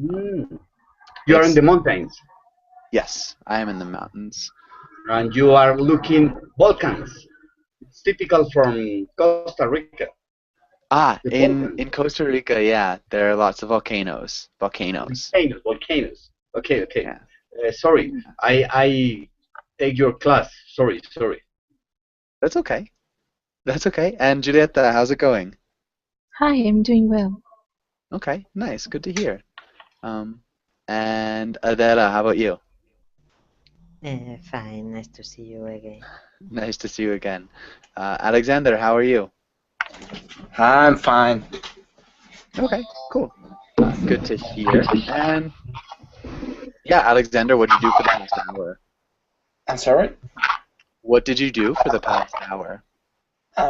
Mm. You are in the mountains, Yes, I am in the mountains. and you are looking volcans. It's typical from Costa Rica. Ah, The in volcans, Costa Rica, yeah, there are lots of volcanoes. Volcanoes. volcanoes. Okay, okay. Yeah. Sorry, I take your class. Sorry. That's okay. That's okay. And Julieta, how's it going? Hi, I'm doing well. Okay, nice. Good to hear. Um, and Adela, how about you? Fine, nice to see you again. Nice to see you again. Alexander, how are you? I'm fine. Okay, cool. Good to hear. And yeah, Alexander, what did you do for the past hour? I'm sorry. What did you do for the past hour?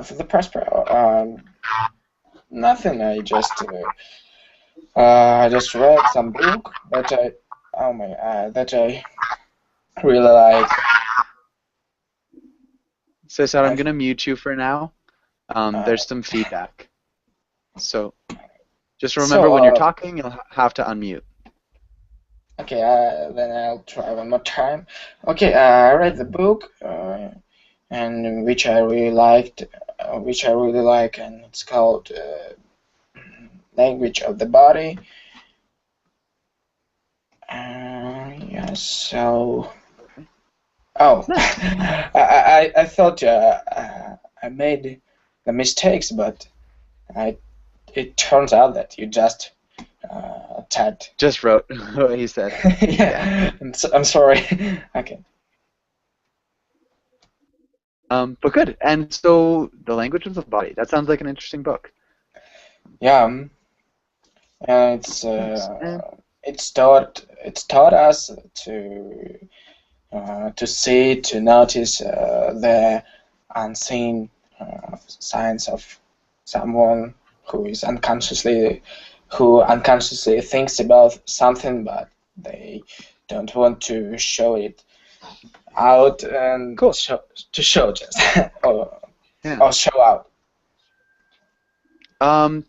For the press nothing. I just read some book that I really like. Cesar, I'm I, gonna mute you for now. uh, There's some feedback. So just remember so when you're talking, you'll have to unmute. okay. Then I'll try one more time. Okay. I read the book, and which I really liked, and it's called Language of the Body. Yes. So. Oh, I thought I made the mistakes, but it turns out that you just tagged. Just wrote what he said. Yeah, I'm sorry. Okay. But good. And so, The Language of the Body. That sounds like an interesting book. Yeah, and it's taught us to see, to notice the unseen signs of someone who unconsciously thinks about something, but they don't want to show it out and Cool. show just or show out.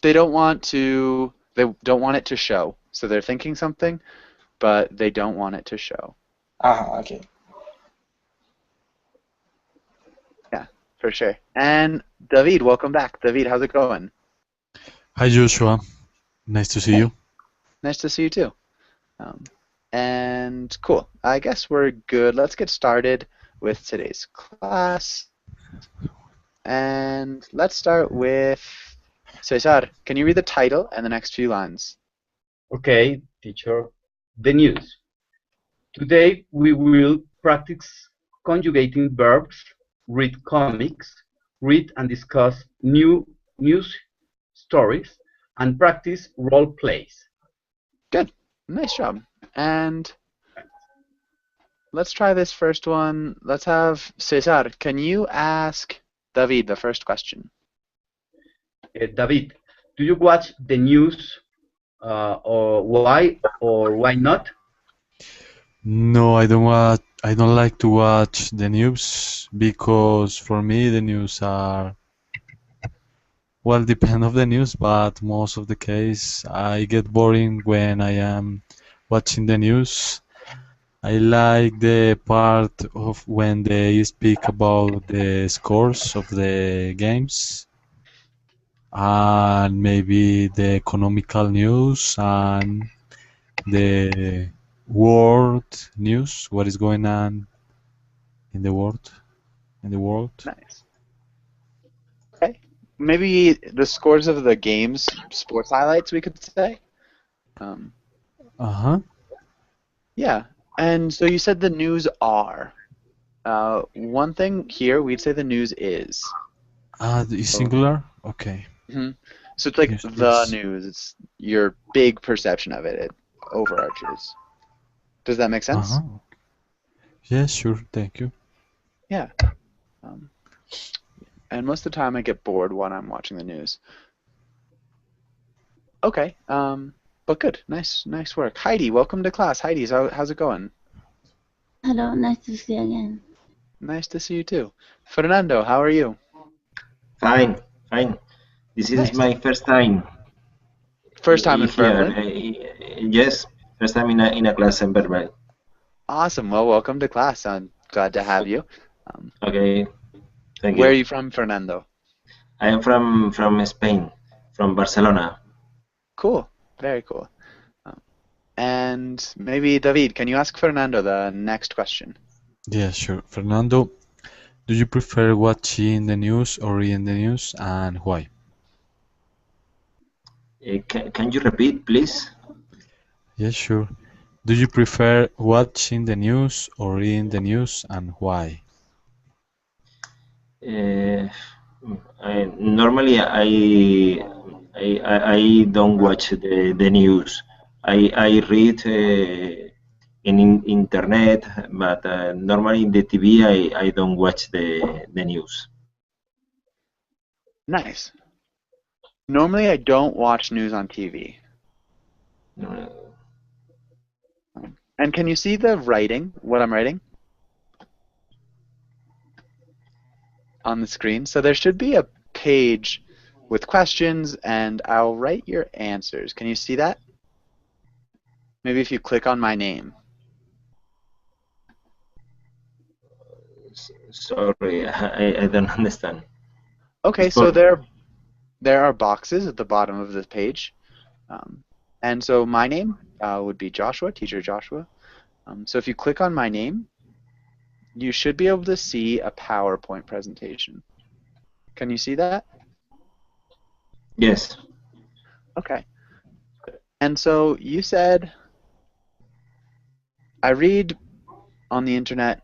They don't want to. They don't want it to show. So they're thinking something, but they don't want it to show. Okay. Yeah, for sure. And David, welcome back. David, how's it going? Hi, Joshua. Nice to see you. Nice to see you too. And cool. I guess we're good. Let's get started with today's class. And let's start with Cesar. Can you read the title and the next few lines? Okay, teacher. The news. Today we will practice conjugating verbs, read comics, read and discuss new news stories, and practice role plays. Good. Nice job. And let's try this first one. Let's have Cesar. Can you ask David the first question? David, do you watch the news or why not? No, I don't watch. I don't like to watch the news because for me the news are depend of the news, but most of the case I get boring when I am watching the news. I like the part of when they speak about the scores of the games and maybe the economical news and the world news, what is going on in the world. Nice. Okay. Maybe the scores of the games, sports highlights, we could say. Yeah. And so you said the news are. One thing here, we'd say the news is. Is singular? Okay. So it's like Yes, the please. news. It's your big perception of it. It overarches. Does that make sense? Yes, sure. Thank you. Yeah. And most of the time I get bored when I'm watching the news. Okay. But good. Nice work. Heidi, welcome to class. Heidi, how's it going? Hello, nice to see you again. Nice to see you too. Fernando, how are you? Fine. This is my first time. First time in here. Berlin? Yes, first time in a class in Berkeley. Awesome. Well, welcome to class. I'm glad to have you. Okay, thank Where are you. you from, Fernando? I am from Spain, from Barcelona. Cool. Very cool. And maybe David, can you ask Fernando the next question? Yeah, sure. Fernando, do you prefer watching the news or reading the news, and why? Can you repeat, please? Yeah, sure. Do you prefer watching the news or reading the news, and why? Uh, Normally, I don't watch the news. I read in internet, but normally in the TV I don't watch the news. Nice. Normally, I don't watch news on TV. Uh, And can you see the writing, what I'm writing? On the screen. So there should be a page with questions, and I'll write your answers. Can you see that? Maybe if you click on my name. Sorry, I don't understand. Okay, It's so for- there are boxes at the bottom of the page. And so my name would be Joshua, teacher Joshua. So if you click on my name, you should be able to see a PowerPoint presentation. Can you see that? Yes. Okay. And so you said, I read on the internet,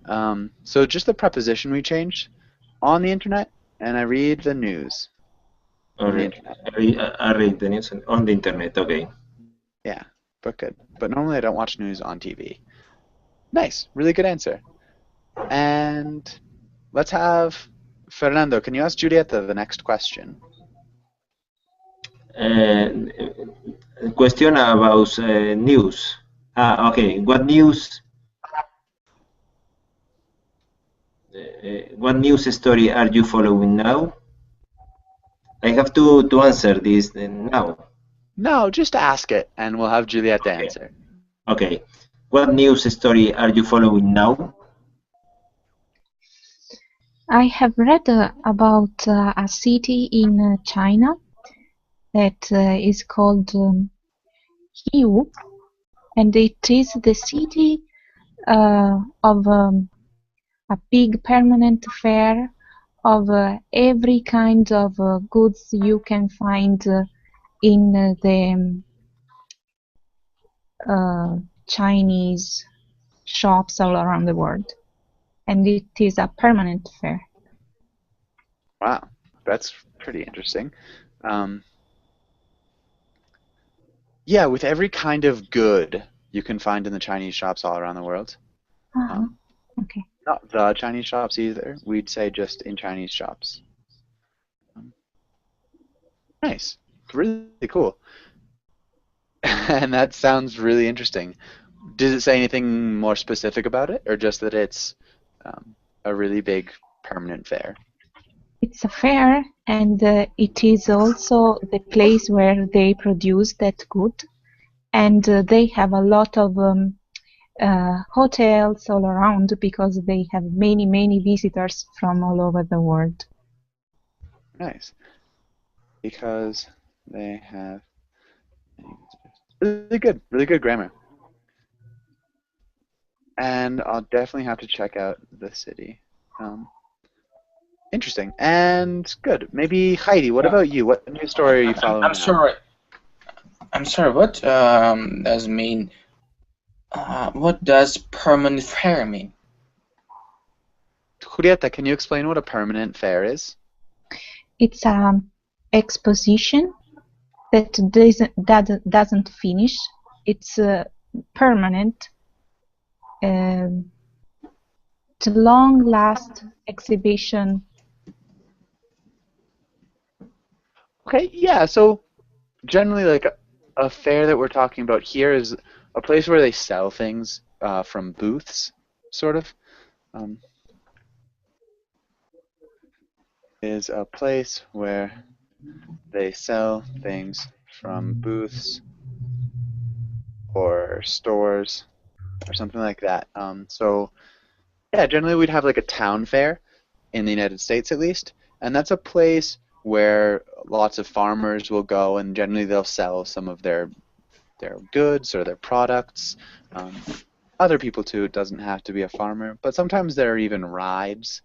so just the preposition we changed, on the internet, and I read the news on the internet. I read the news on the internet. Okay. Yeah, but good. But normally I don't watch news on TV. Nice, really good answer. And let's have Fernando. Can you ask Julieta the next question? Question about news. Okay. What news story are you following now? I have to answer this now. No, just ask it, and we'll have Julieta Okay. answer. Okay. What news story are you following now? I have read about a city in China that is called Hiu, and it is the city of a big permanent fair of every kind of goods you can find in the Chinese shops all around the world. And it is a permanent fair. Wow, that's pretty interesting. Yeah, with every kind of good you can find in the Chinese shops all around the world. Okay. Not the Chinese shops either. We'd say just in Chinese shops. Nice. Really cool. And that sounds really interesting. Does it say anything more specific about it, or just that it's a really big permanent fair? It's a fair, and it is also the place where they produce that good. And they have a lot of hotels all around because they have many, many visitors from all over the world. Nice. Because they have really good grammar. And I'll definitely have to check out the city. Interesting. And good. Maybe Heidi, what about you? What news story are you following I'm now? sorry. I'm sorry. What does mean? What does permanent fair mean? Julieta, can you explain what a permanent fair is? It's an exposition that doesn't finish. It's permanent. It's a long-last exhibition. Okay, yeah, so generally like a fair that we're talking about here is a place where they sell things from booths, sort of. Is a place where they sell things from booths or stores or something like that. So yeah, generally we'd have like a town fair in the United States at least, and that's a place where lots of farmers will go, and generally they'll sell some of their goods or their products. Other people too, it doesn't have to be a farmer, but sometimes there are even rides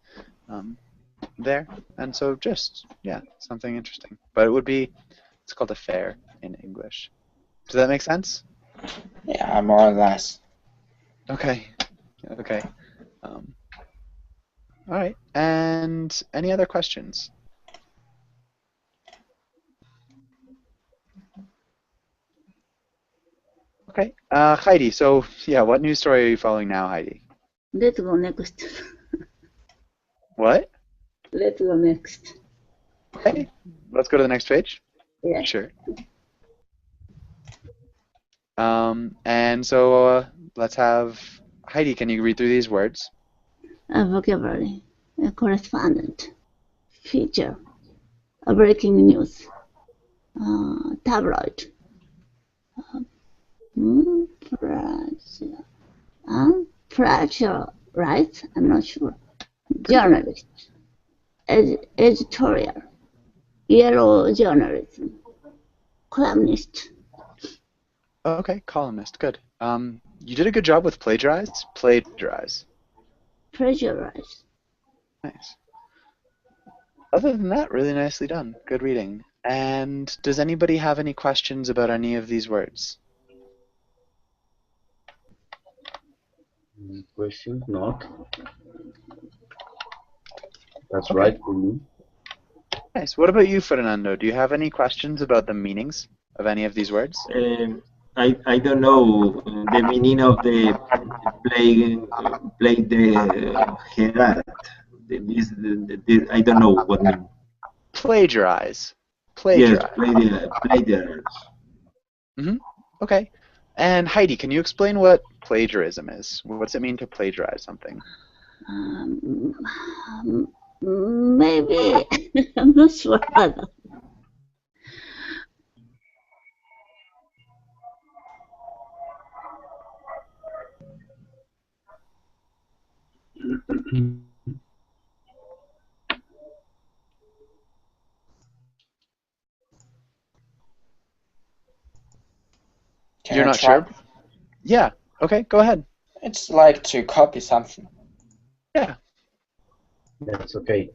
there, and so just, yeah, something interesting. But it's called a fair in English. Does that make sense? Yeah, more or less. Okay. All right, and any other questions? Okay, Heidi, so yeah, what news story are you following now, Heidi? Let's go next. What? Let's go next. Okay, let's go to the next page. Yeah. Sure. And so let's have Heidi, can you read through these words? A vocabulary. A correspondent. Feature. A breaking news. Tabloid. Pressure, right? I'm not sure. Journalist. Editorial. Yellow journalism. Columnist. Okay, columnist, good. You did a good job with plagiarize. Plagiarize. Plagiarize. Nice. Other than that, really nicely done. Good reading. And does anybody have any questions about any of these words? Question? Not. That's right for me. Nice. What about you, Fernando? Do you have any questions about the meanings of any of these words? I don't know the meaning of the play the Gerard. I don't know what mean. Plagiarize. Yes, Plagiarize. plagiarize. Okay. And Heidi, can you explain what plagiarism is? What does it mean to plagiarize something? Maybe. I'm not sure. You're not sure? Yeah. Okay, go ahead. It's like to copy something. Yeah. That's okay.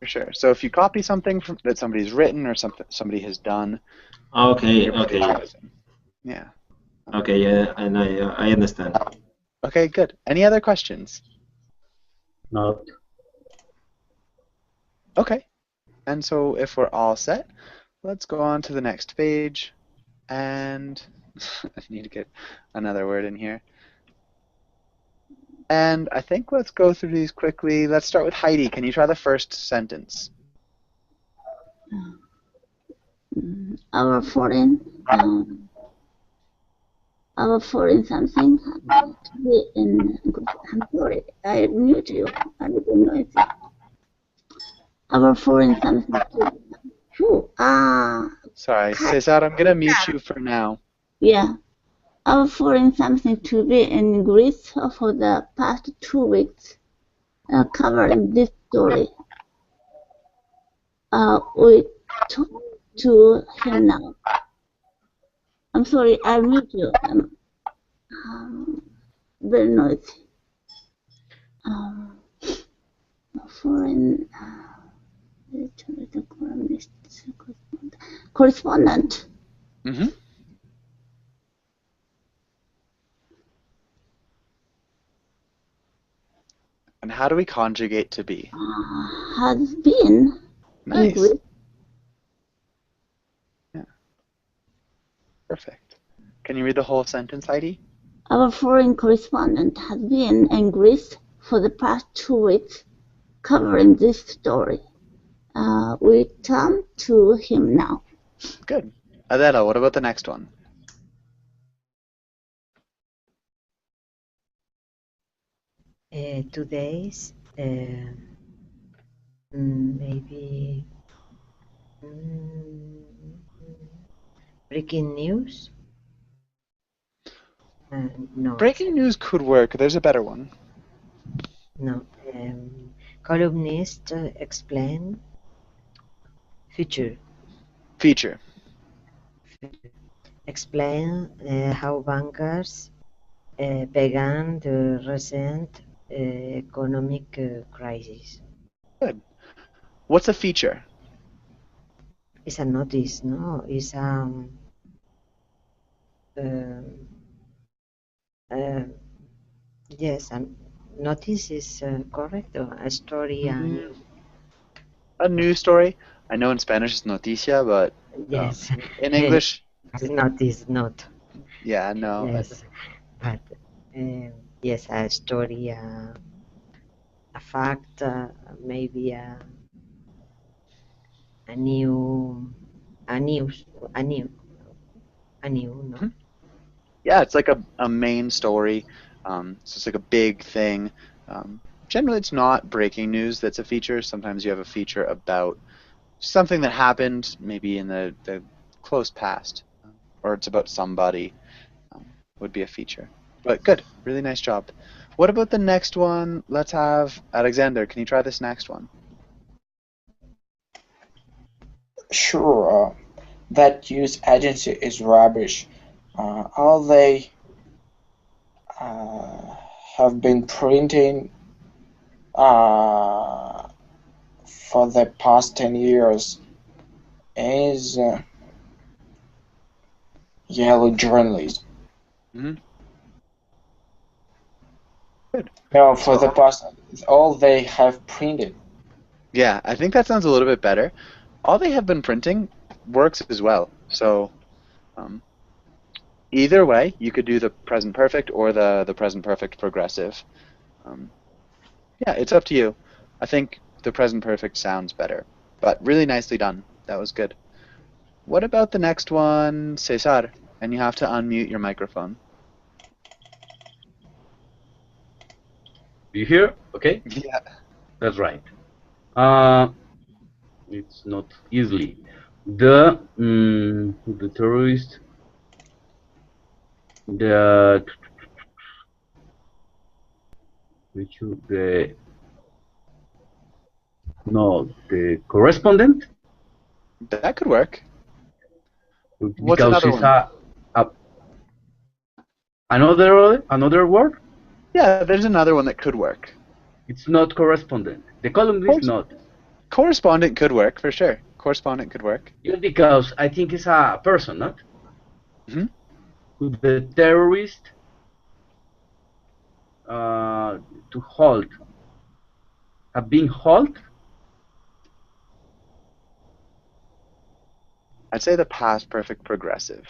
For sure. So if you copy something that somebody's written or somebody has done. Okay. Yeah. Okay, yeah, and I understand. Okay, good. Any other questions? Not. Okay. And so if we're all set, let's go on to the next page. And I need to get another word in here. And I think let's go through these quickly. Let's start with Heidi. Can you try the first sentence? Our foreign something to be in. I'm sorry, I mute you. I didn't know it. Our foreign something to. Sorry, Cesar, I'm gonna mute you for now. Yeah. Our foreign something to be in Greece for the past 2 weeks, covering this story. We talk to him now. I'm sorry, I mute you. Very noisy. Foreign correspondent. Mm-hmm. And how do we conjugate to be? Has been. Nice. English. Yeah. Perfect. Can you read the whole sentence, Heidi? Our foreign correspondent has been in Greece for the past 2 weeks, covering this story. We turn to him now. Good. Adela, what about the next one? Today's maybe Breaking news? No. Breaking news could work. There's a better one. No. Columnist explain future. Feature. Explain how bankers began the recent economic crisis. Good. What's a feature? It's a notice, no? It's yes, a notice is correct, or a story. A news story. I know in Spanish it's noticia, but Yes. in English, Notice, not. yeah, no. Yes, but yes, a story, a fact, maybe a new, no? Yeah, it's like a main story. So it's like a big thing. Generally, it's not breaking news that's a feature. Sometimes you have a feature about something that happened maybe in the close past, or it's about somebody, would be a feature. But good, really nice job. What about the next one? Let's have Alexander. Can you try this next one? Sure. That news agency is rubbish. All they have been printing for the past 10 years is yellow journalism. Mm-hmm. No, for the past, all they have printed. Yeah, I think that sounds a little bit better. All they have been printing works as well. So either way, you could do the present perfect or the present perfect progressive. Yeah, it's up to you. I think the present perfect sounds better, but really nicely done. That was good. What about the next one, Cesar? And you have to unmute your microphone. Do you hear? Okay, Yeah. that's right. It's not easily. The terrorist, the the correspondent, That could work. What's because another it's one? another word. Yeah, there's another one that could work. It's not correspondent. The columnist not. Correspondent could work for sure. Correspondent could work. Just because I think it's a person, not? Mm-hmm. Who the terrorist to hold have been held. I'd say the past perfect progressive.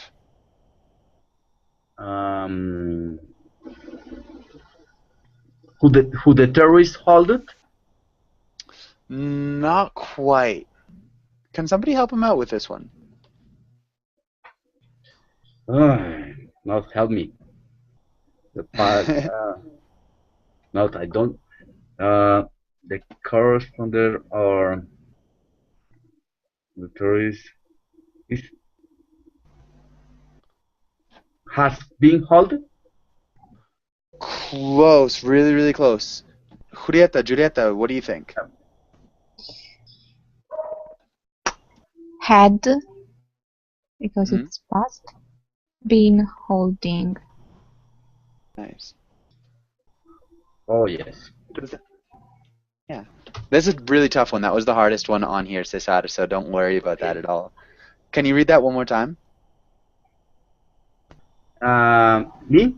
Who the terrorist hold it? Not quite. Can somebody help him out with this one? Not help me. The past. No, I don't. The correspondent or the terrorist has been held. Close, really, really close. Julieta, what do you think? Had, because it's past, been holding. Nice. Oh, yes. Yeah. This is a really tough one. That was the hardest one on here, Cesar, so don't worry about that at all. Can you read that one more time? Me?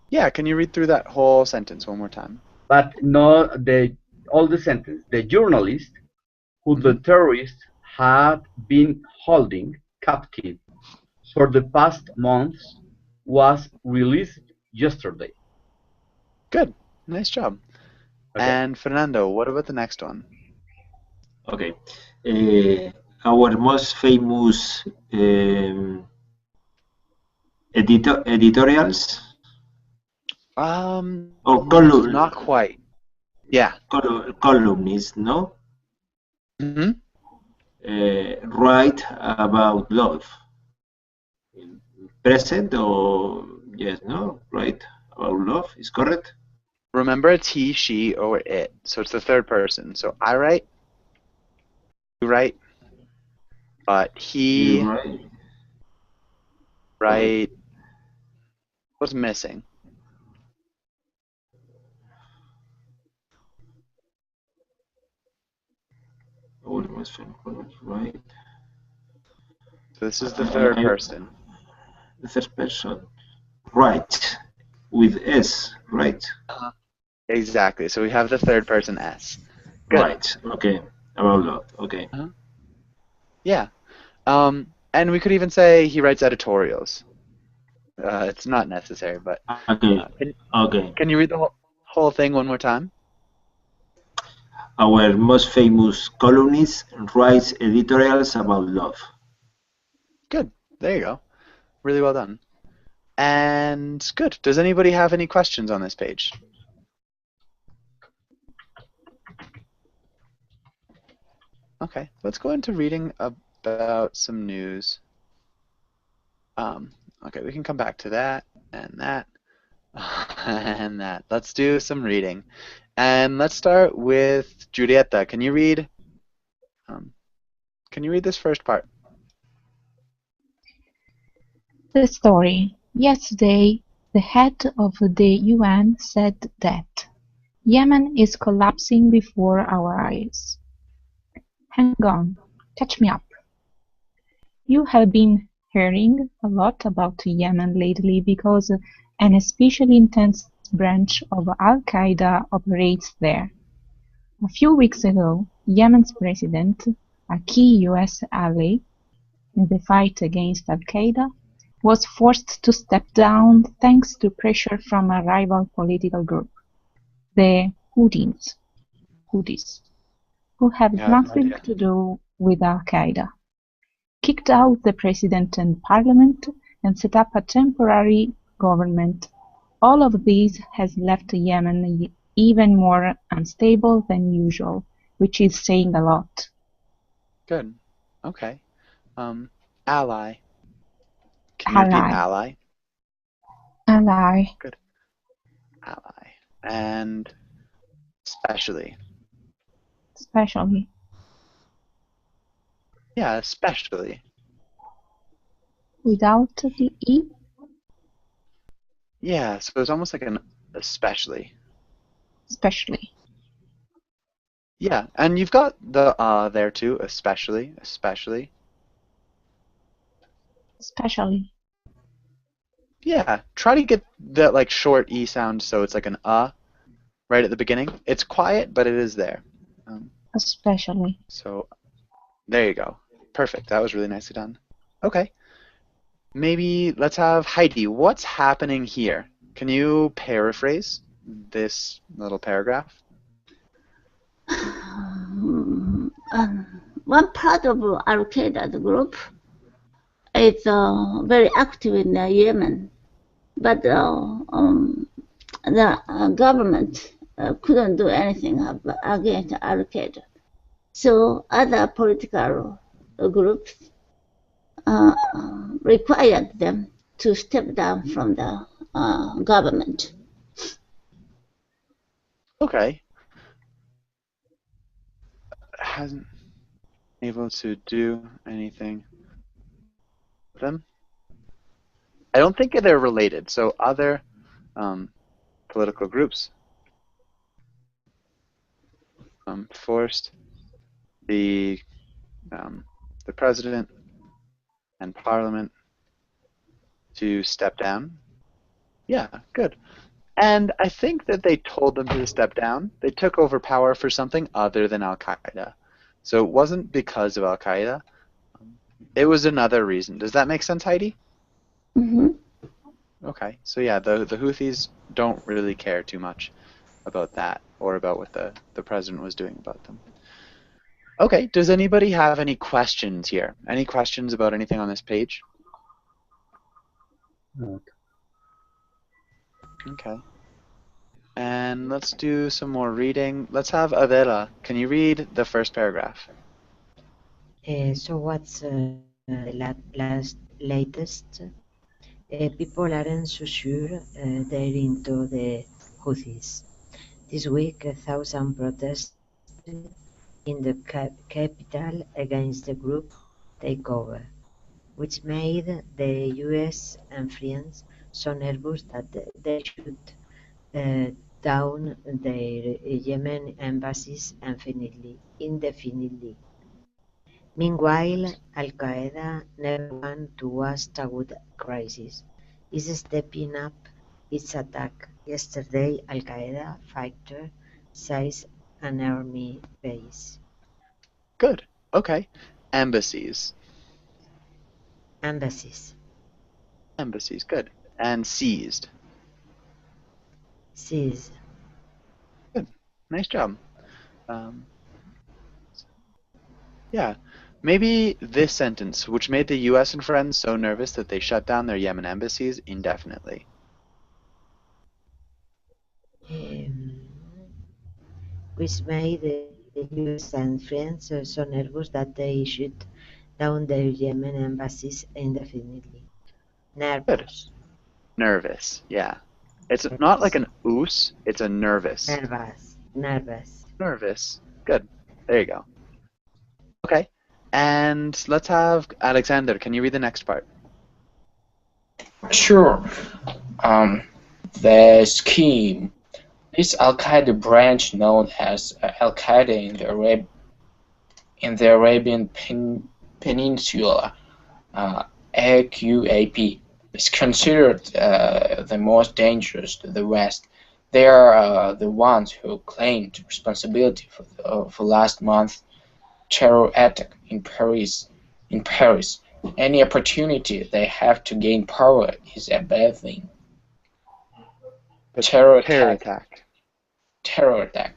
Yeah, can you read through that whole sentence one more time? But not all the sentence. The journalist who the terrorists had been holding captive for the past months was released yesterday. Good. Nice job. Okay. And Fernando, what about the next one? Okay. Our most famous editorials? Or column? Not quite. Yeah. Columnists, no? Mm-hmm. Write about love. present or yes, no, right? About love is correct. Remember, it's he, she, or it. So it's the third person. So I write, you write, but he You right. write. What's missing? What must right? So this is the third person. The third person. Right. With S, right? Exactly. So we have the third person S. Good. Right. Okay. About love. Okay. Yeah. And we could even say he writes editorials. It's not necessary, but Okay. Okay. Can you read the whole thing one more time? Our most famous columnist writes editorials about love. Good. There you go. Really well done. And good. Does anybody have any questions on this page? Okay, let's go into reading about some news. Okay, we can come back to that and that and that. Let's do some reading. And let's start with Julieta. Can you read this first part? The story. Yesterday, the head of the UN said that Yemen is collapsing before our eyes. Hang on, catch me up. You have been hearing a lot about Yemen lately because an especially intense branch of Al-Qaeda operates there. A few weeks ago, Yemen's president, a key US ally in the fight against Al-Qaeda, was forced to step down thanks to pressure from a rival political group, the Houthis, who have nothing to do with Al-Qaeda, kicked out the president and parliament, and set up a temporary government. All of this has left Yemen even more unstable than usual, which is saying a lot. Good. Okay. Ally. Can you repeat ally? Ally. Good. Ally. And especially. Especially. Yeah, especially. Without the E? Yeah, so it's almost like an especially. Especially. Yeah, and you've got the there too, especially. Especially. Yeah, try to get that like short E sound so it's like an right at the beginning. It's quiet, but it is there. Especially. So there you go. Perfect. That was really nicely done. Okay. Maybe let's have Heidi. What's happening here? Can you paraphrase this little paragraph? One part of Al-Qaeda group is very active in Yemen, but the government couldn't do anything against Al-Qaeda. So other political groups required them to step down from the government. Okay. Hasn't been able to do anything with them. I don't think they're related. So other political groups forced the president and parliament to step down. Yeah, good. And I think that they told them to step down. They took over power for something other than Al-Qaeda. So it wasn't because of Al-Qaeda. It was another reason. Does that make sense, Heidi? Mm-hmm. Okay. So yeah, the Houthis don't really care too much about that or about what the president was doing about them. Okay. Does anybody have any questions here? Any questions about anything on this page? Okay. And let's do some more reading. Let's have Adela. Can you read the first paragraph? So what's the latest? People aren't so sure they're into the Houthis. This week, 1,000 protested in the capital against the group takeover, which made the US and France so nervous that they should down their Yemen embassies indefinitely. Meanwhile, Al-Qaeda, never one to waste a good crisis, is stepping up its attack. Yesterday, Al-Qaeda fighter seized an army base. Good. Okay. Embassies. Embassies. Embassies. Good. And seized. Seized. Good. Nice job. Yeah. Maybe this sentence, which made the US and friends so nervous that they shut down their Yemen embassies indefinitely. Which made the US and friends so nervous that they shut down their Yemen embassies indefinitely. Nervous. Nervous. Yeah. It's not like an oos, it's a nervous. Nervous. Nervous. Nervous. Good. There you go. Okay. And let's have Alexander. Can you read the next part? Sure. The scheme. This Al-Qaeda branch, known as Al-Qaeda in the Arabian Peninsula, AQAP, is considered the most dangerous to the West. They are the ones who claimed responsibility for last month's terror attack in Paris. Any opportunity they have to gain power is a bad thing. Terror attack. Yeah. Terror attack.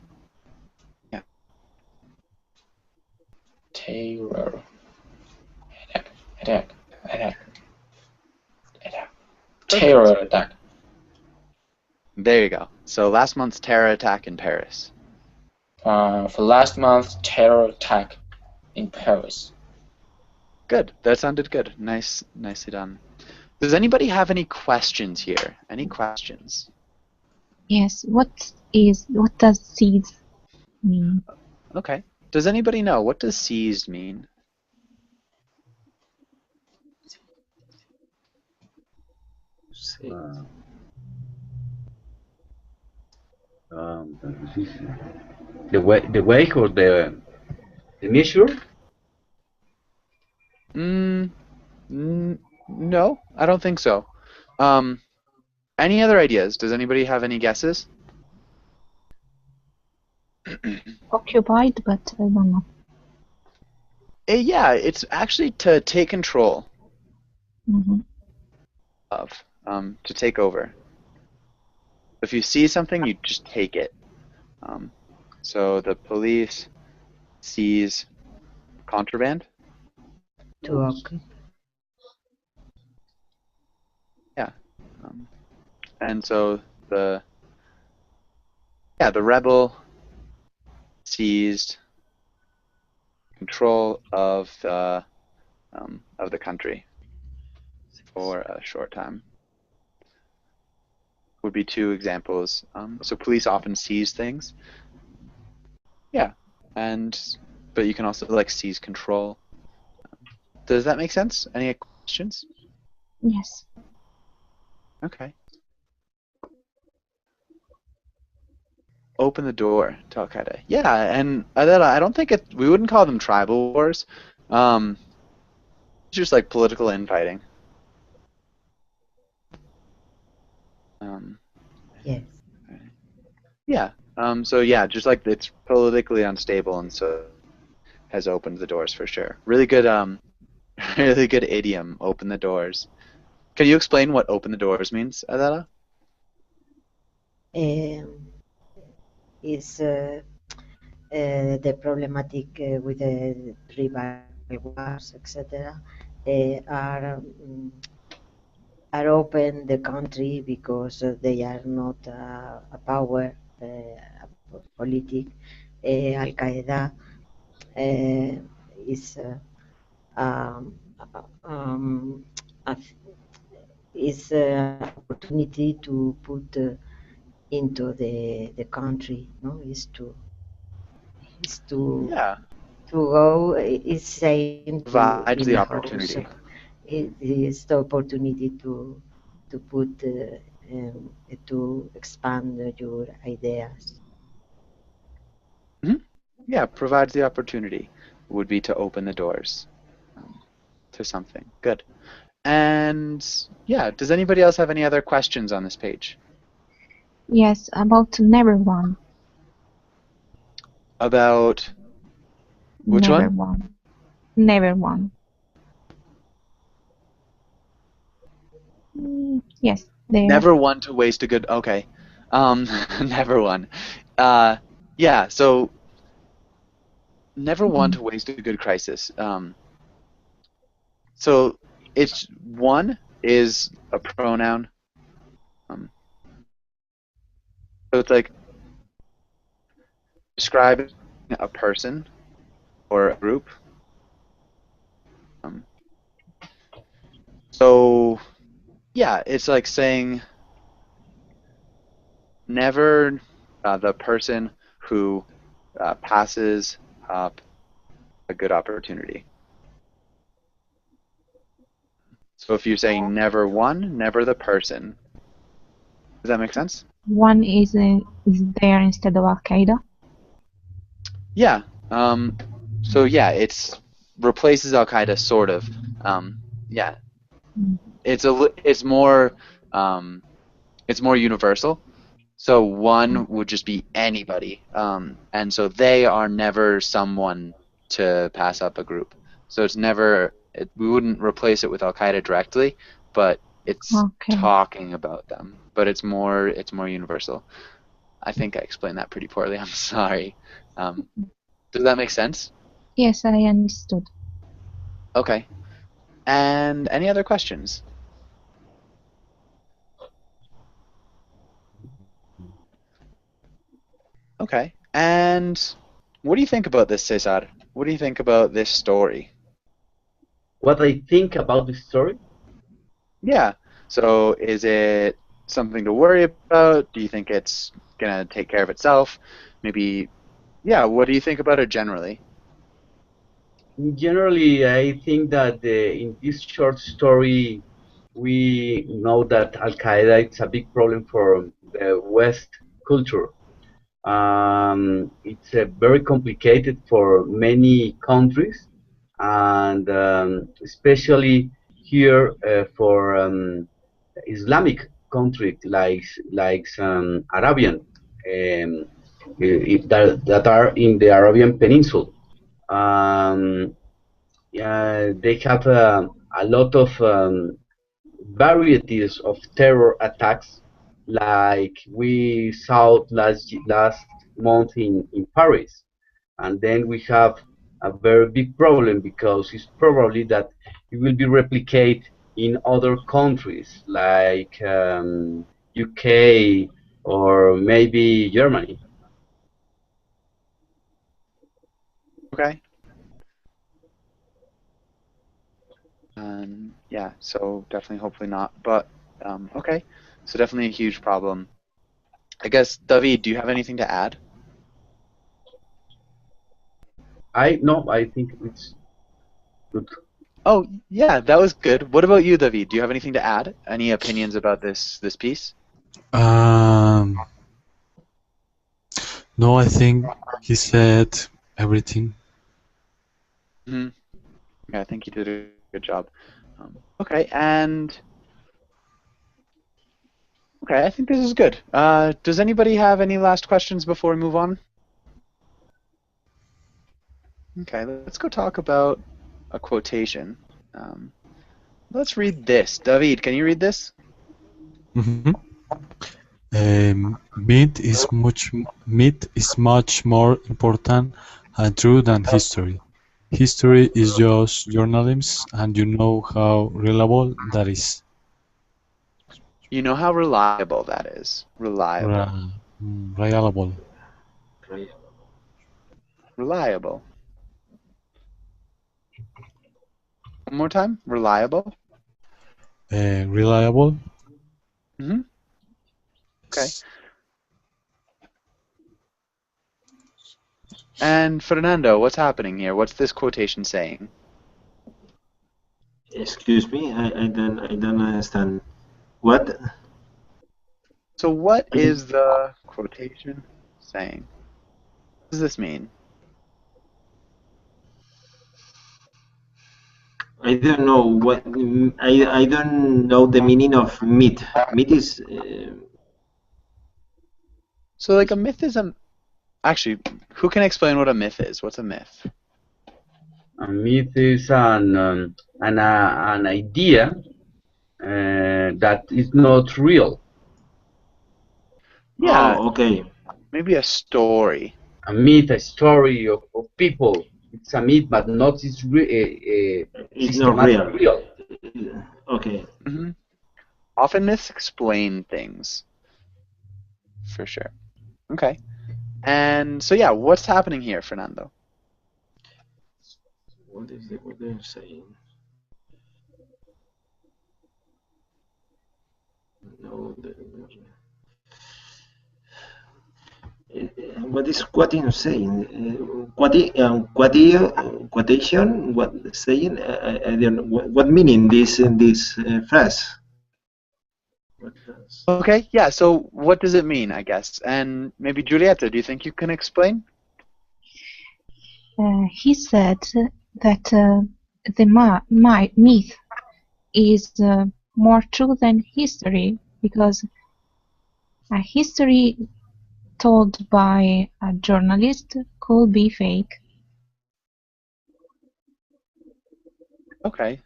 Terror attack. There you go. So last month's terror attack in Paris. For last month's terror attack in Paris. Good. That sounded good. Nicely done. Does anybody have any questions here? Any questions? Yes. What does seize mean? Okay. Does anybody know, what does seized mean? The way or the measure? No, I don't think so. Any other ideas? Does anybody have any guesses? Occupied, but I don't know. Yeah, it's actually to take control of, to take over. If you see something, you just take it. So the police seize contraband. To occupy. Yeah. And so the rebel seized control of the country for a short time. Would be two examples. So police often seize things. Yeah, but you can also like seize control. Does that make sense? Any questions? Yes. Okay. Open the door to Al-Qaeda. Yeah, and I don't think we wouldn't call them tribal wars. It's just like political infighting. Yes. Yeah. So yeah, just like it's politically unstable, and so has opened the doors for sure. Really good. Really good idiom. Open the doors. Can you explain what "open the doors" means, Adela? Is the problematic with the tribal wars, etc., are open the country because they are not a power politic. Al-Qaeda is is an opportunity to put into the country. No, is Yeah, to go. Is saying to provides in the a house. opportunity. It is the opportunity to put to expand your ideas. Yeah, provides the opportunity would be to open the doors to something. Good. And yeah, does anybody else have any other questions on this page? Yes, about never one. About which Never one? one. Never one. Yes, there. Never one to waste a good. Okay, never one. Yeah. So never one to waste a good crisis. So it's one is a pronoun. So it's like describing a person or a group. So yeah, it's like saying never the person who passes up a good opportunity. So if you're saying never one, never the person. Does that make sense? One is there instead of Al-Qaeda. Yeah. So yeah, it's replaces Al Qaeda sort of. Yeah. It's more universal. So one would just be anybody, and so they are never someone to pass up a group. So it's never we wouldn't replace it with Al Qaeda directly, but it's Okay. talking about them. But it's more universal. I think I explained that pretty poorly. I'm sorry. Does that make sense? Yes, I understood. Okay. And any other questions? Okay. And what do you think about this, Cesar? What do you think about this story? What I think about this story? Yeah. So is it something to worry about? Do you think it's gonna take care of itself? Maybe, yeah. What do you think about it generally? Generally, I think that in this short story, we know that Al Qaeda is a big problem for the West culture. It's very complicated for many countries, and especially here for Islamic countries like Arabian, that are in the Arabian Peninsula. Um, they have a lot of varieties of terror attacks, like we saw last month in Paris, and then we have a very big problem because it's probably that it will be replicated in other countries like UK or maybe Germany. Okay. Yeah. So definitely, hopefully not. But okay. So definitely a huge problem. I guess, David, do you have anything to add? I think it's good. Oh, yeah, that was good. What about you, David? Do you have anything to add? Any opinions about this piece? No, I think he said everything. Yeah, I think you did a good job. Okay, and okay, I think this is good. Does anybody have any last questions before we move on? Okay, let's go talk about a quotation. Let's read this. David, can you read this? Myth is much more important and true than history. History is just journalism, and you know how reliable that is. You know how reliable that is. Reliable. Reliable. Reliable. One more time. Reliable. reliable. Hmm. Okay. And Fernando, what's happening here? What's this quotation saying? Excuse me, I don't understand. What? So what is the quotation saying? What does this mean? I don't know what. I don't know the meaning of myth. Myth is. So like a myth is a... Actually, who can explain what a myth is? What's a myth? A myth is an idea that is not real. Yeah, Oh, okay. maybe a story. A myth, a story of people. It's a myth, but not It's not systematic real. real. Okay. Hmm. Often myths explain things, for sure. Okay. And so yeah, what's happening here, Fernando? What is the what they're saying? No. What is quoting saying? Quotation? What saying? I don't know. What meaning this in this phrase? What does? Okay, yeah, so what does it mean, I guess? And maybe Giulietta, do you think you can explain? He said that the myth is more true than history because a history told by a journalist could be fake. Okay.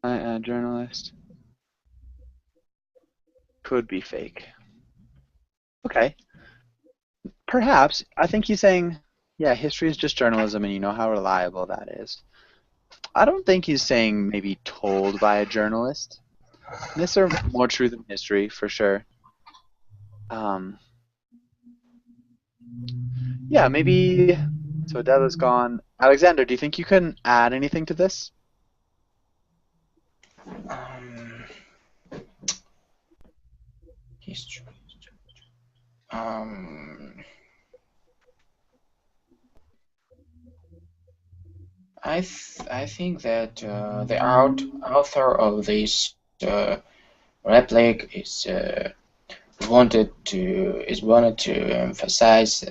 A journalist could be fake. Okay. Perhaps. I think he's saying, yeah, history is just journalism and you know how reliable that is. I don't think he's saying maybe told by a journalist. Myths are more true than history, for sure. Yeah, maybe. So Adela's gone. Alexander, do you think you can add anything to this? Um, history. Um, I think that the author of this replic wanted to emphasize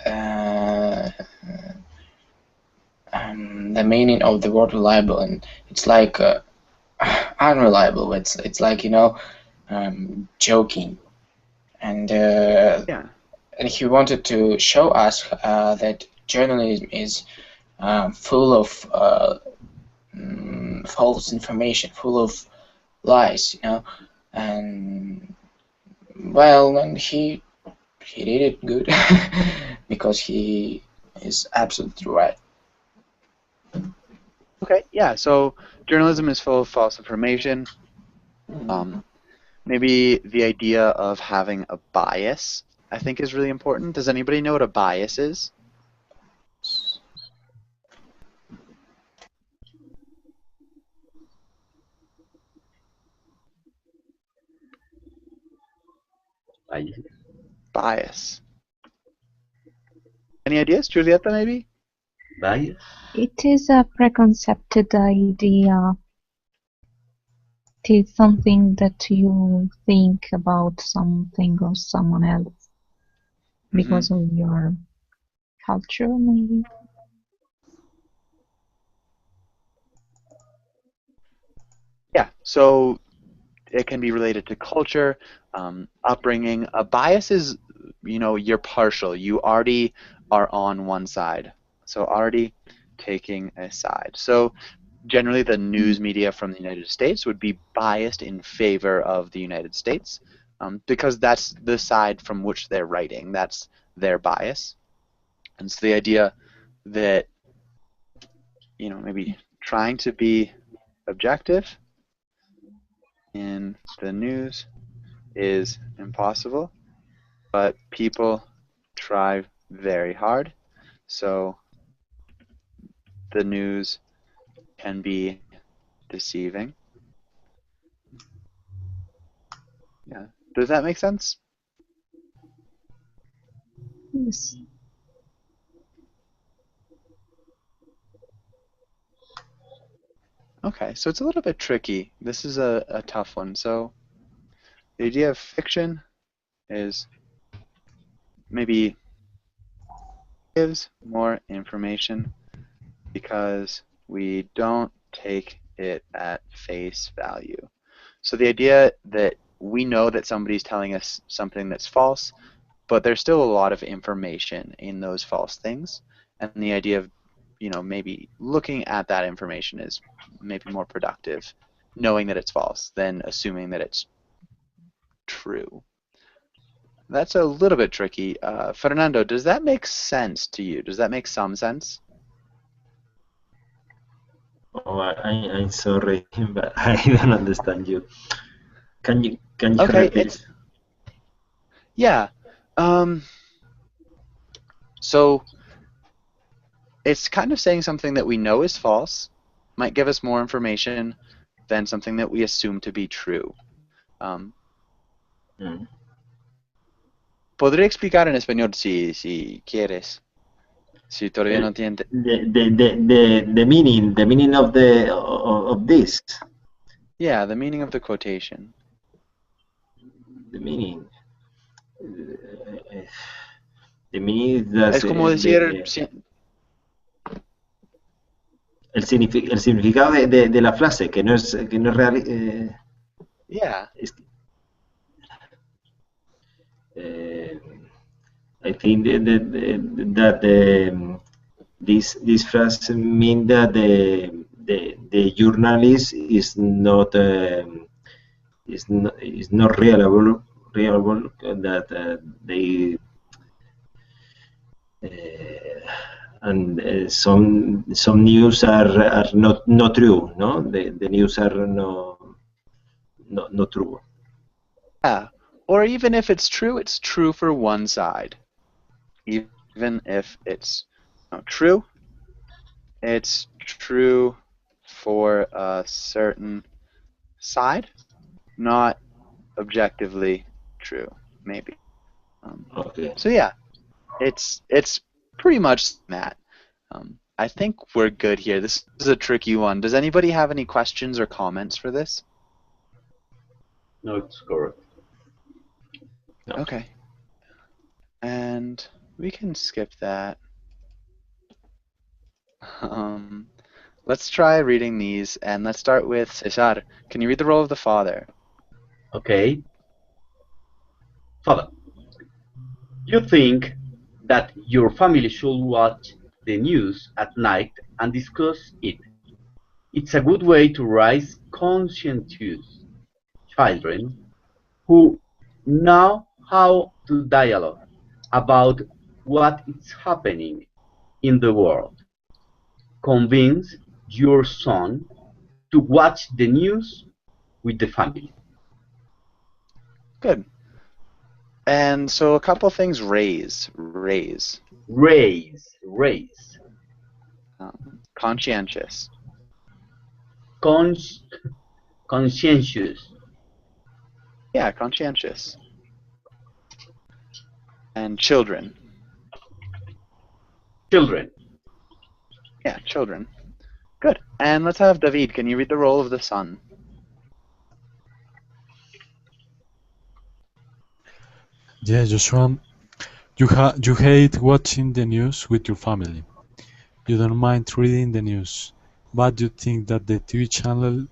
uh, the meaning of the word reliable, and it's like unreliable. It's like joking, and Yeah. and he wanted to show us that journalism is full of false information, full of lies, and well, and he did it good because he is absolutely right. Okay, yeah, so journalism is full of false information. Maybe the idea of having a bias, I think, is really important. Does anybody know what a bias is? Bias. Any ideas? Giulietta, maybe? Bias? It is a preconceived idea. It is something that you think about something or someone else because of your culture, maybe. Yeah, so it can be related to culture, upbringing. A bias is, you're partial. You already are on one side. So already taking a side. So generally the news media from the United States would be biased in favor of the United States because that's the side from which they're writing. That's their bias. And so the idea that, maybe trying to be objective in the news is impossible, but people try very hard, so the news can be deceiving. Yeah. Does that make sense? Yes. Okay, so it's a little bit tricky. This is a tough one. So the idea of fiction is maybe gives more information because we don't take it at face value. So the idea that we know that somebody's telling us something that's false, but there's still a lot of information in those false things, and the idea of, you know, maybe looking at that information is maybe more productive, knowing that it's false than assuming that it's true. That's a little bit tricky. Fernando, does that make sense to you? Does that make some sense? Oh, I'm sorry, but I don't understand you. Can you Okay, repeat? Yeah. So it's kind of saying something that we know is false, might give us more information than something that we assume to be true. Podría explicar en español si quieres. Si todavía no entiende. The meaning of this. Yeah, the meaning of the quotation. The meaning. The meaning is that Es como decir... el significado de la frase, que no es real. Yeah. I think that this phrase means that the journalist is not reliable that they and some news are not true, no? The news are not true. Yeah, or even if it's true for one side. Even if it's not true, it's true for a certain side, not objectively true, maybe. Okay. So yeah, it's pretty much that. I think we're good here. This is a tricky one. Does anybody have any questions or comments for this? No, it's correct. No. Okay. And we can skip that. Let's try reading these, and let's start with Cesar. Can you read the role of the father? Okay. Father, you think that your family should watch the news at night and discuss it. It's a good way to raise conscientious children who know how to dialogue about what is happening in the world. Convince your son to watch the news with the family. Good. And so a couple things raise. Conscientious. Conscientious. Yeah, conscientious. And children. Children. Yeah, children. Good. And let's have David. Can you read the role of the son? Yeah, Joshua, you hate watching the news with your family. You don't mind reading the news, but you think that the TV channel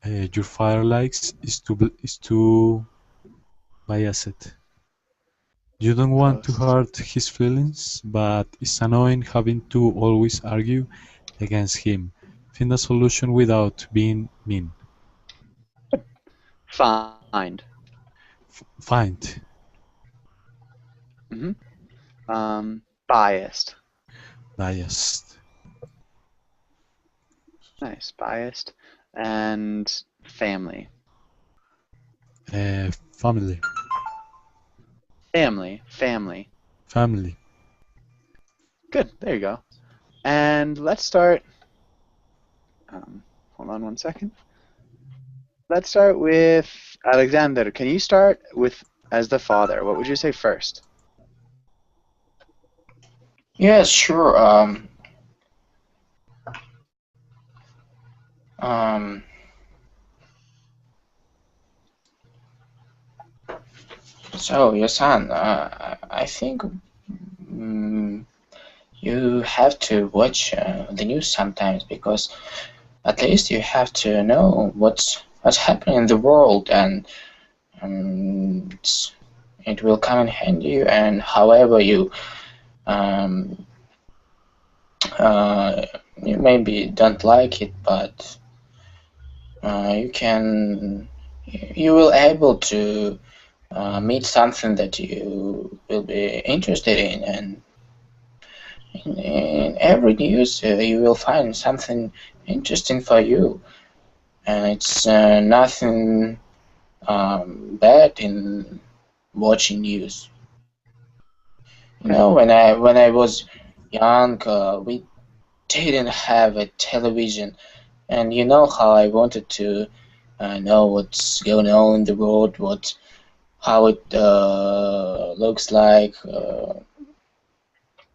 your father likes is too biased. You don't want to hurt his feelings, but it's annoying having to always argue against him. Find a solution without being mean. Find. Find. Biased. Biased. Nice. Biased. And family. Family. Family. Good. There you go. And let's start. Hold on one second. Let's start with Alexander. Can you start with as the father? What would you say first? Yes, sure. So, your son, I think you have to watch the news sometimes, because at least you have to know what's happening in the world, and it will come in handy. And however you you maybe don't like it, but you will able to meet something that you will be interested in, and in every news you will find something interesting for you, and it's nothing bad in watching news. You know, when I was young, we didn't have a television, and you know how I wanted to know what's going on in the world, how it looks like.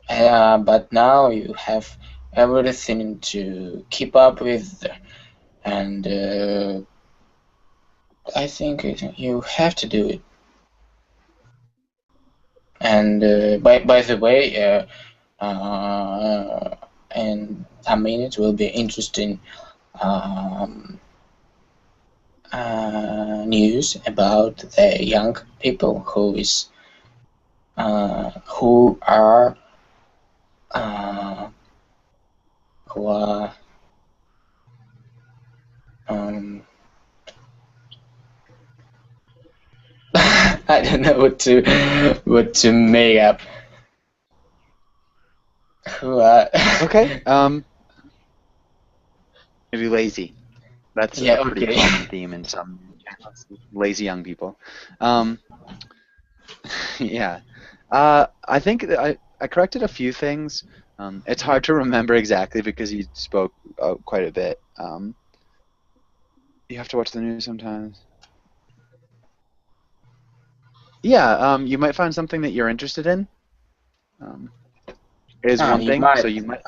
But now you have everything to keep up with, and I think you have to do it. And by the way, in some minutes will be interesting news about the young people who are I don't know what to make up. Who are Okay. Maybe lazy. That's Yeah, a pretty okay. common theme in some lazy young people. Yeah. I think that I corrected a few things. It's hard to remember exactly because you spoke quite a bit. You have to watch the news sometimes. Yeah, you might find something that you're interested in. Is one you thing. might. So you might,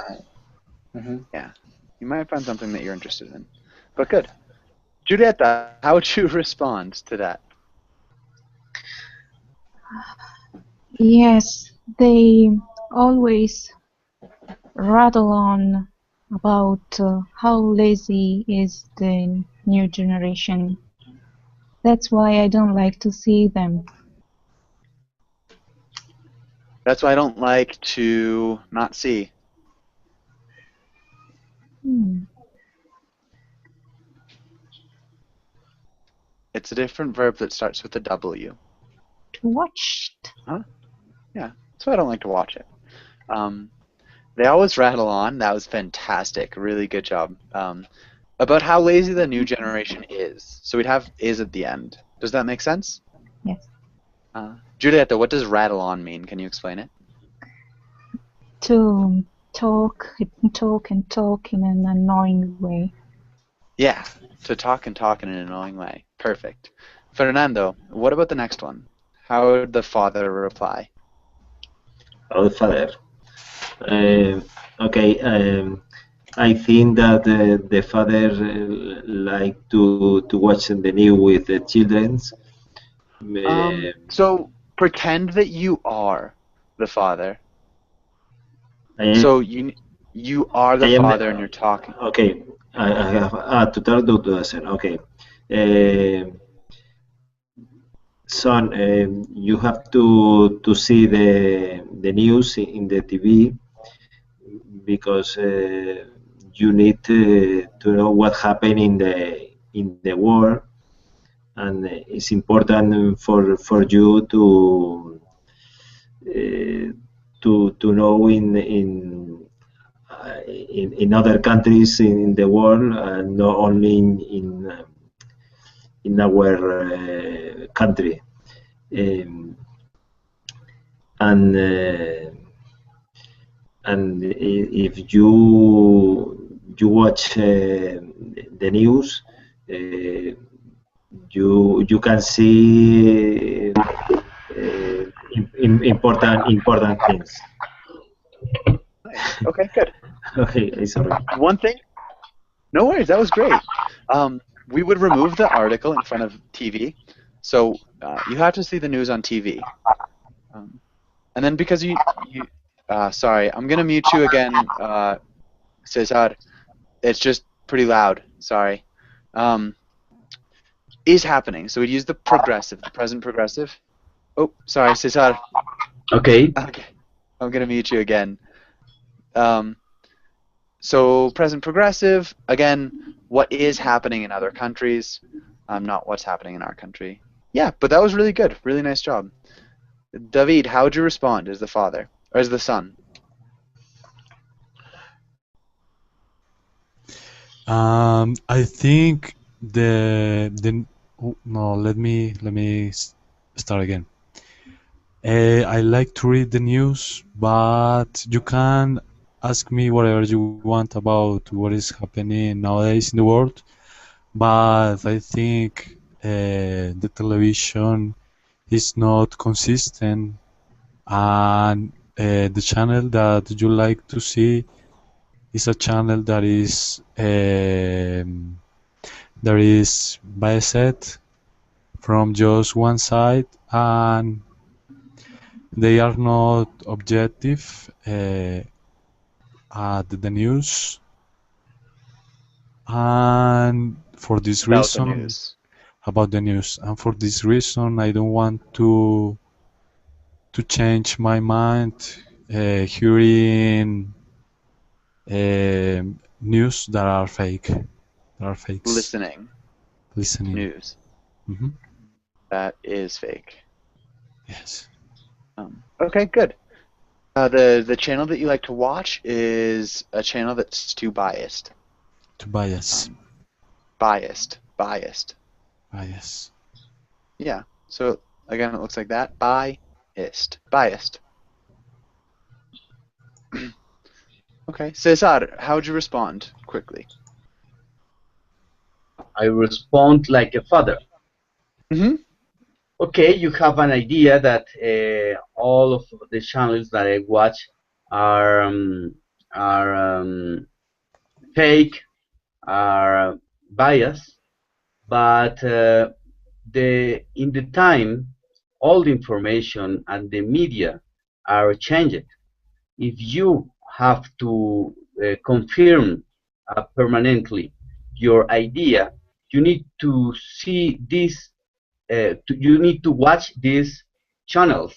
yeah, you might find something that you're interested in. But good. Julieta, how would you respond to that? Yes, they always rattle on about how lazy is the new generation. That's why I don't like to see them. That's why I don't like to not see. It's a different verb that starts with a W. To watch. Huh? Yeah, that's why I don't like to watch it. They always rattle on. That was fantastic. Really good job. About how lazy the new generation is. So we'd have is at the end. Does that make sense? Yes. Julieta, what does rattle on mean? Can you explain it? To talk and talk and talk in an annoying way. Yeah, to talk and talk in an annoying way. Perfect. Fernando, what about the next one? How would the father reply? Oh, the father. Okay. I think that the father like to watch the news with the children. So pretend that you are the father. So you are the father and you're talking. Okay. I have total duration. Okay. Son, you have to see the news in the TV because you need to know what happened in the world, and it's important for you to know in other countries in the world, and not only in our country. And if you watch the news, you can see important things. Nice. Okay, good. Okay, sorry. One thing. No worries. That was great. We would remove the article in front of TV, so you have to see the news on TV. And then because sorry, I'm gonna mute you again, Cesar. It's just pretty loud. Sorry. Is happening. So we'd use the progressive, the present progressive. Oh, sorry, Cesar. Okay. Okay. I'm gonna mute you again. So present progressive, again, what is happening in other countries, not what's happening in our country. Yeah, but that was really good. Really nice job. David, how would you respond as the father, or as the son? I think no. Let me start again. I like to read the news, but you can ask me whatever you want about what is happening nowadays in the world. But I think the television is not consistent, and the channel that you like to see is a channel that is biased from just one side, and they are not objective at the news. And for this About the reason, news. about the news, and for this reason, I don't want to change my mind hearing news that are fake, that are fakes. Listening. News. Mm-hmm. That is fake. Yes. Okay, good. The channel that you like to watch is a channel that's too biased. To bias. Biased. Bias. Yeah. So again, it looks like that. Biased. Biased. Okay. Cesar, how would you respond quickly? I respond like a father. Mm-hmm. Okay, you have an idea that all of the channels that I watch are fake, are biased, but in the time, all the information and the media are changed. If you have to confirm permanently your idea, you need to see this. You need to watch these channels,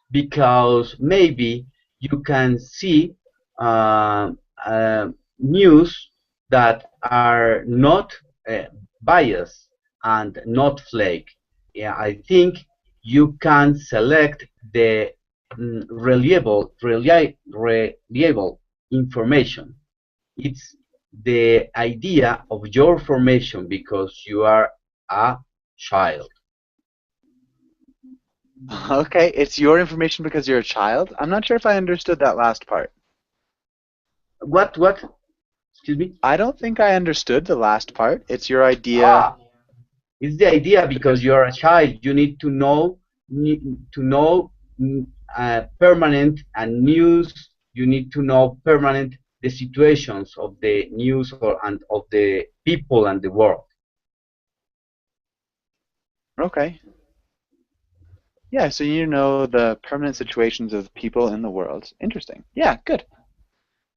because maybe you can see news that are not biased and not fake. Yeah, I think you can select the reliable information. It's the idea of your formation because you are a child. Okay, it's your information because you're a child? I'm not sure if I understood that last part. What? Excuse me? I don't think I understood the last part. It's your idea. It's the idea because you're a child. You need to know permanent and news. You need to know permanent the situations of the news and of the people and the world. Okay. Yeah, so you know the permanent situations of people in the world. Interesting. Yeah, good.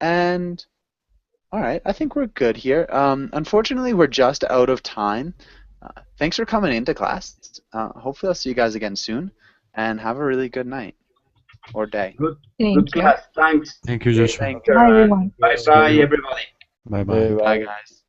And all right, I think we're good here. Unfortunately, we're just out of time. Thanks for coming into class. Hopefully, I'll see you guys again soon. And have a really good night or day. Good class. Thanks. Thank you, Joshua. Thank you. Bye, everyone. Bye, everybody. Bye, bye. Bye, guys.